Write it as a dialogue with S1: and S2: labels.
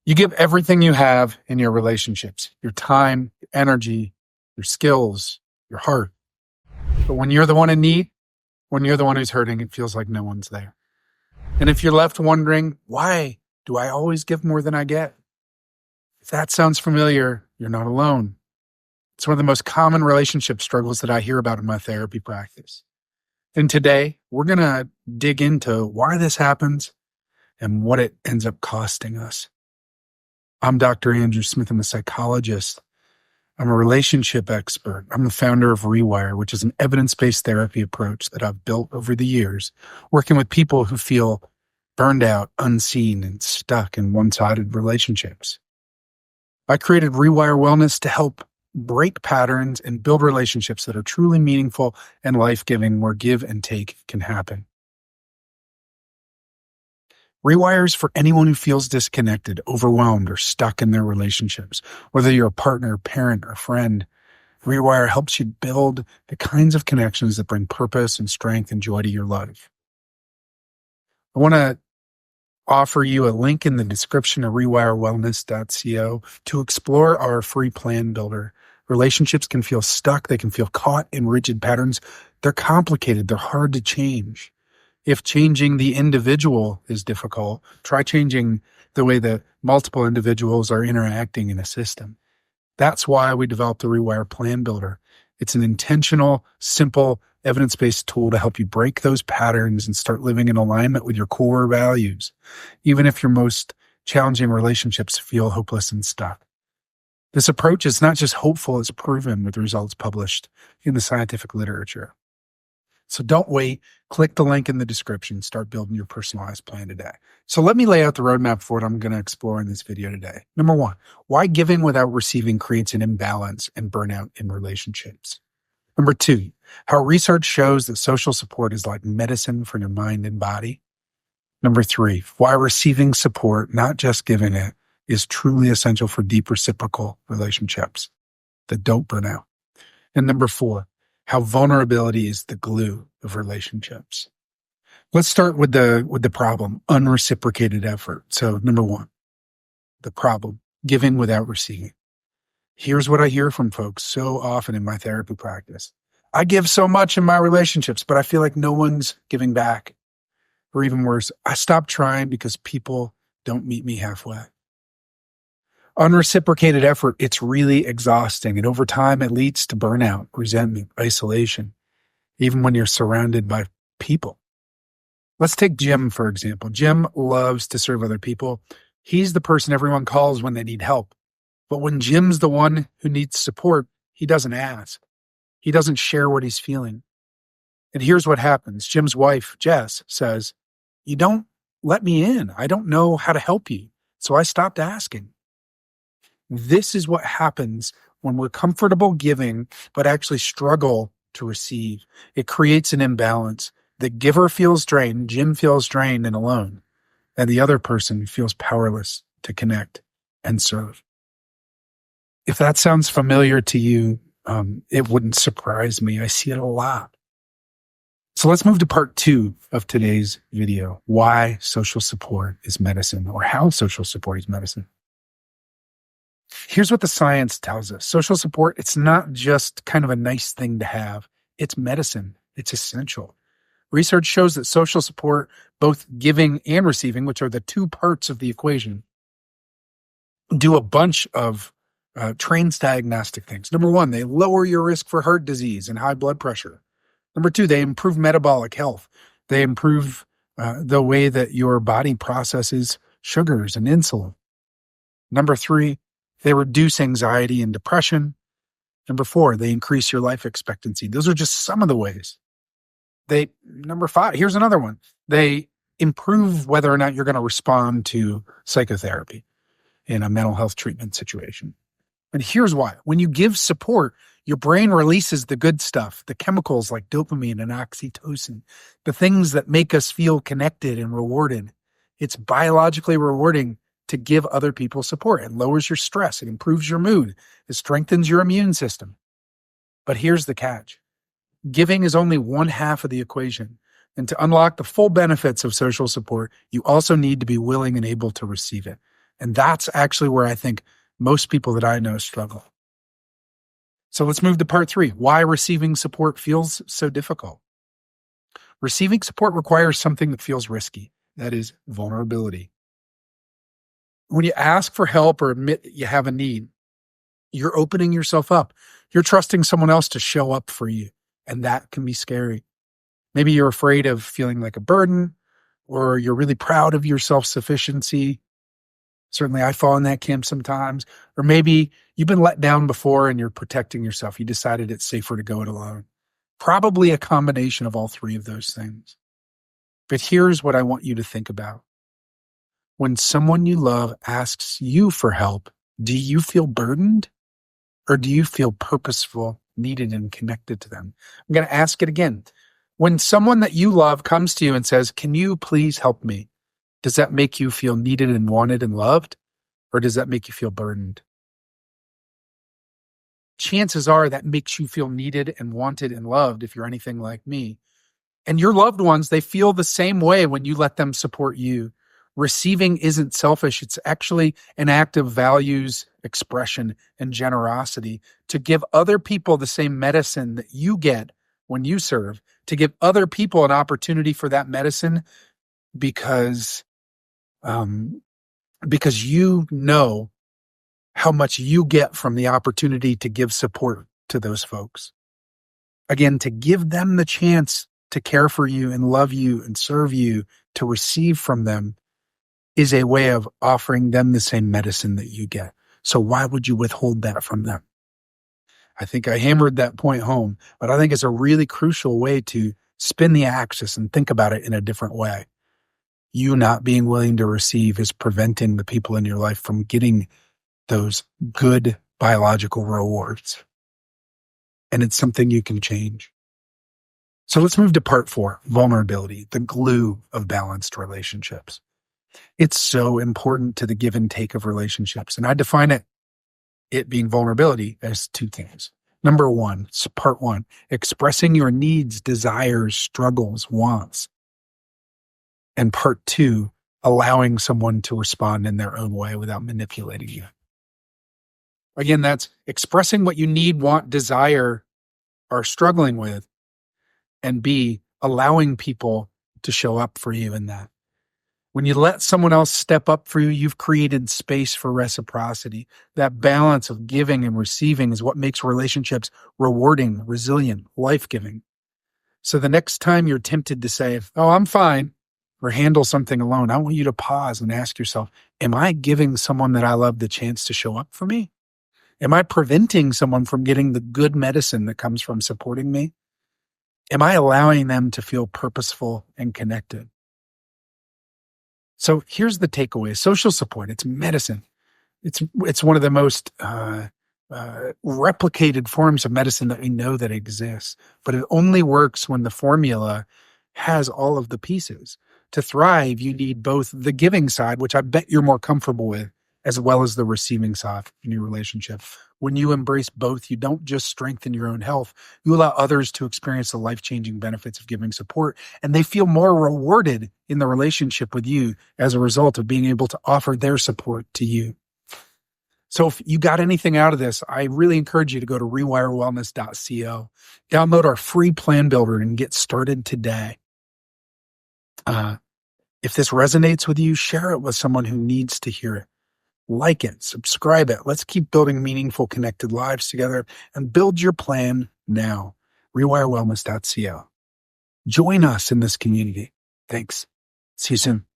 S1: You give everything you have in your relationships, your time, your energy, your skills, your heart. But when you're the one in need, when you're the one who's hurting, it feels like no one's there. And if you're left wondering, why do I always give more than I get? If that sounds familiar, you're not alone. It's one of the most common relationship struggles that I hear about in my therapy practice. And today, we're going to dig into why this happens and what it ends up costing us. I'm Dr. Andrew Smith. I'm a psychologist. I'm a relationship expert. I'm the founder of REWIRE, which is an evidence-based therapy approach that I've built over the years, working with people who feel burned out, unseen, and stuck in one-sided relationships. I created REWIRE Wellness to help break patterns and build relationships that are truly meaningful and life-giving, where give and take can happen. REWIRE is for anyone who feels disconnected, overwhelmed, or stuck in their relationships. Whether you're a partner, parent, or friend, REWIRE helps you build the kinds of connections that bring purpose and strength and joy to your life. I want to offer you a link in the description of rewirewellness.co to explore our free plan builder. Relationships can feel stuck. They can feel caught in rigid patterns. They're complicated. They're hard to change. If changing the individual is difficult, try changing the way that multiple individuals are interacting in a system. That's why we developed the REWIRE Plan Builder. It's an intentional, simple, evidence-based tool to help you break those patterns and start living in alignment with your core values, even if your most challenging relationships feel hopeless and stuck. This approach is not just hopeful, it's proven with results published in the scientific literature. So don't wait. Click the link in the description. Start building your personalized plan today. So let me lay out the roadmap for what I'm going to explore in this video today. Number one, why giving without receiving creates an imbalance and burnout in relationships. Number two, how research shows that social support is like medicine for your mind and body. Number three, why receiving support, not just giving it, is truly essential for deep reciprocal relationships that don't burn out. And number four, how vulnerability is the glue of relationships. Let's start with the problem, unreciprocated effort. So number one, the problem, giving without receiving. Here's what I hear from folks so often in my therapy practice. I give so much in my relationships, but I feel like no one's giving back. Or even worse, I stopped trying because people don't meet me halfway. Unreciprocated effort, it's really exhausting. And over time, it leads to burnout, resentment, isolation, even when you're surrounded by people. Let's take Jim, for example. Jim loves to serve other people. He's the person everyone calls when they need help. But when Jim's the one who needs support, he doesn't ask. He doesn't share what he's feeling. And here's what happens. Jim's wife, Jess, says, "You don't let me in. I don't know how to help you. So I stopped asking." This is what happens when we're comfortable giving, but actually struggle to receive. It creates an imbalance. The giver feels drained, Jim feels drained and alone, and the other person feels powerless to connect and serve. If that sounds familiar to you, it wouldn't surprise me. I see it a lot. So let's move to part two of today's video, why social support is medicine, or how social support is medicine. Here's what the science tells us. Social support, it's not just kind of a nice thing to have. It's medicine. It's essential. Research shows that social support, both giving and receiving, which are the two parts of the equation, do a bunch of trains diagnostic things. Number one, they lower your risk for heart disease and high blood pressure. Number two, they improve metabolic health. They improve the way that your body processes sugars and insulin. Number three, they reduce anxiety and depression. Number four, they increase your life expectancy. Those are just some of the ways. Number five, here's another one. They improve whether or not you're going to respond to psychotherapy in a mental health treatment situation. And here's why. When you give support, your brain releases the good stuff, the chemicals like dopamine and oxytocin, the things that make us feel connected and rewarded. It's biologically rewarding to give other people support. It lowers your stress. It improves your mood. It strengthens your immune system. But here's the catch. Giving is only one half of the equation. And to unlock the full benefits of social support, you also need to be willing and able to receive it. And that's actually where I think most people that I know struggle. So let's move to part 3, why receiving support feels so difficult. Receiving support requires something that feels risky. That is vulnerability. When you ask for help or admit that you have a need, you're opening yourself up. You're trusting someone else to show up for you. And that can be scary. Maybe you're afraid of feeling like a burden, or you're really proud of your self-sufficiency. Certainly I fall in that camp sometimes. Or maybe you've been let down before and you're protecting yourself. You decided it's safer to go it alone. Probably a combination of all 3 of those things. But here's what I want you to think about. When someone you love asks you for help, do you feel burdened? Or do you feel purposeful, needed, and connected to them? I'm going to ask it again. When someone that you love comes to you and says, can you please help me? Does that make you feel needed and wanted and loved? Or does that make you feel burdened? Chances are that makes you feel needed and wanted and loved if you're anything like me. And your loved ones, they feel the same way when you let them support you. Receiving isn't selfish. It's actually an act of values, expression, and generosity to give other people the same medicine that you get when you serve, to give other people an opportunity for that medicine because you know how much you get from the opportunity to give support to those folks. Again, to give them the chance to care for you and love you and serve you, to receive from them, is a way of offering them the same medicine that you get. So why would you withhold that from them? I think I hammered that point home, but I think it's a really crucial way to spin the axis and think about it in a different way. You not being willing to receive is preventing the people in your life from getting those good biological rewards. And it's something you can change. So let's move to part 4, vulnerability, the glue of balanced relationships. It's so important to the give and take of relationships. And I define it being vulnerability as 2 things. Number 1, part 1, expressing your needs, desires, struggles, wants. And part 2, allowing someone to respond in their own way without manipulating you. Again, that's expressing what you need, want, desire, are struggling with, and B, allowing people to show up for you in that. When you let someone else step up for you, you've created space for reciprocity. That balance of giving and receiving is what makes relationships rewarding, resilient, life-giving. So the next time you're tempted to say, oh, I'm fine, or handle something alone, I want you to pause and ask yourself, am I giving someone that I love the chance to show up for me? Am I preventing someone from getting the good medicine that comes from supporting me? Am I allowing them to feel purposeful and connected? So here's the takeaway. Social support, it's medicine. It's one of the most replicated forms of medicine that we know that exists. But it only works when the formula has all of the pieces. To thrive, you need both the giving side, which I bet you're more comfortable with, as well as the receiving side in your relationship. When you embrace both, you don't just strengthen your own health, you allow others to experience the life-changing benefits of giving support, and they feel more rewarded in the relationship with you as a result of being able to offer their support to you. So if you got anything out of this, I really encourage you to go to rewirewellness.co, download our free plan builder, and get started today. If this resonates with you, share it with someone who needs to hear it. Like it, subscribe it. Let's keep building meaningful, connected lives together and build your plan now. Rewirewellness.co. Join us in this community. Thanks. See you soon.